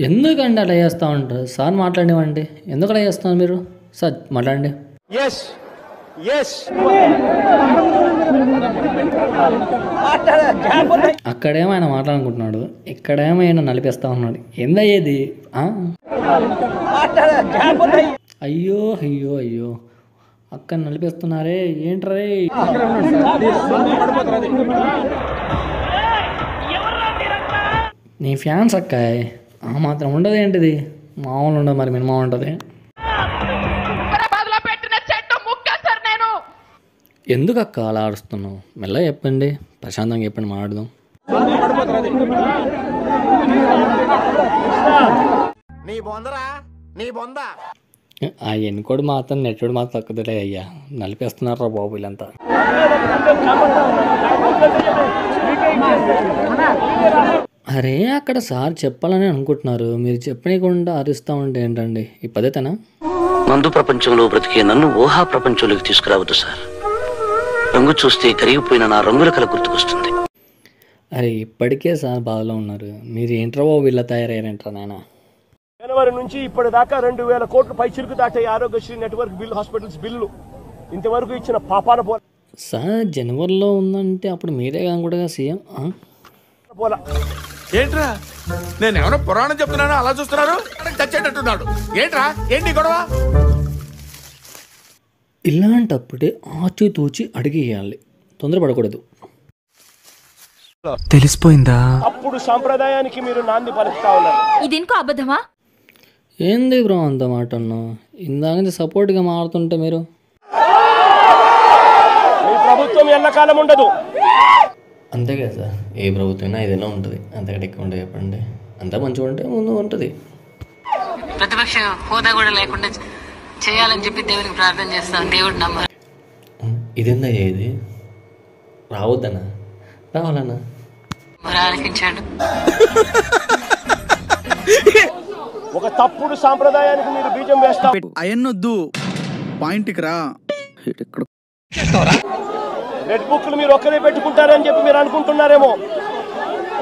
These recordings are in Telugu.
ఎందుకండి అలా చేస్తూ ఉంటారు? సార్ మాట్లాడివ్వండి. ఎందుకు అలా చేస్తున్నారు మీరు? సార్ మాట్లాడండి. అక్కడేమో ఆయన మాట్లాడుకుంటున్నాడు, ఇక్కడేమో ఆయన నలిపేస్తా ఉన్నాడు. ఏందయ్యేది? అయ్యో అయ్యో అయ్యో, అక్కడ నలిపేస్తున్నారే ఏంట్రే? నీ ఫ్యాన్స్ అక్కాయ్, ఆ మాత్రం ఉండదు ఏంటిది? మామూలు ఉండదు మరి, మినిమం ఉంటుంది. ఎందుకు అక్క అలా ఆడుస్తున్నావు? మెల్లగా చెప్పండి, ప్రశాంతంగా చెప్పండి, మాట్లాడదాం. ఆ ఎన్నికోడు మాత్రం నెట్టుడు మాత్రం తక్కువలే అయ్యా, నలిపేస్తున్నారా బాబు వీళ్ళంతా. అరే అక్కడ సార్ చెప్పాలని అనుకుంటున్నారు, మీరు చెప్పనీయకుండా అరుస్తూ ఉంటే ఏంటండి ఈ పద్ధతేనా? మందు ప్రపంచంలో బ్రతికే నన్ను ఊహా ప్రపంచంలోకి తీసుకురావద్దు సార్. రంగు చూస్తే కరిగిపోయిన నా రంగుల కల గుర్తుకొస్తుంది. అరే ఇప్పటికే సార్ బాధలో ఉన్నారు, మీరు ఏంట్రా బాబు వీళ్ళ తయారయ్యారంటారా నాయన? జనవరి నుంచి ఇప్పటిదాకా 2000 కోట్లు పైచిలుకు దాటాయి Aarogyasri network bill, hospitals bill. ఇంతవరకు ఇచ్చిన పాపాన పోల. సార్ జనవరిలో ఉందంటే అప్పుడు మీరే కూడా సీఎం. ఏంట్రా నేను ఎవరో పురాణం చెప్తున్నానో అలా చూస్తున్నారు, చచ్చేటట్టున్నాడు. ఏంట్రా ఏంటి గొడవ? ఇలాంటప్పుడే ఆచితూచి అడిగేయాలి, తొందరపడకూడదు. తెలిసిపోయిందా? అప్పుడు సాంప్రదాయానికి మీరు నాంది పలుకుతా ఉన్నారు. ఇదేంకో అబద్ధమా? ఏంది బ్రో అంత మాట అన్నావు? ఇందాక సపోర్ట్గా మారుతుంటే మీరు. మీ ప్రభుత్వం ఎల్లకాలం ఉండదు. అంతే కదా సార్, ఏ ప్రభుత్వం ఏదైనా ఉంటుంది, అంతకంటే ఎక్కువ ఉంటే చెప్పండి. అంతా మంచిగా ఉంటే ముందు ఉంటుంది. ప్రతిపక్ష హోదా కూడా లేకుండా చేయాలని చెప్పి దేవునికి ప్రార్థన చేస్తాను. దేవుడు నమ్మ. ఇదేందా ఇది? రావద్దనా? రావాలన్నా? ఆలకించాడు. ఒక తప్పుడు సాంప్రదాయానికి మీరు బీజం వేస్తారు. అయన్నొద్దు, పాయింట్కి రా. రెడ్ బుక్లు మీరు ఒక్కరే పెట్టుకుంటారని చెప్పి మీరు అనుకుంటున్నారేమో.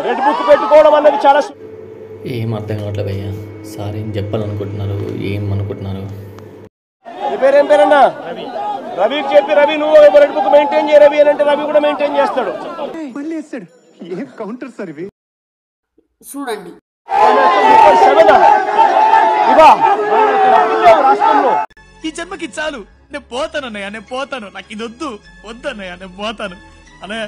రెడ్ బుక్ పెట్టుకోవడం అన్నది చాలా. ఏం అర్థం కావట్లేదు భయ్యా, సార్ ఏం చెప్పాలనుకుంటున్నారు, ఏం అనుకుంటున్నారు? నీ పేరేం పేరన్నా? రవికి చెప్పి, రవి నువ్వు రెడ్ బుక్ మెయింటైన్ చేయ రవి అని అంటే రవి కూడా మెయింటైన్ చేస్తాడు. చూడండి రాష్ట్రంలో ఈ జన్మకి చాలు, నేను పోతాను అన్నయ్య, నేను పోతాను. నాకు ఇది వద్దు, వద్దన్నయ్య, నేను పోతాను అన్నయ్య.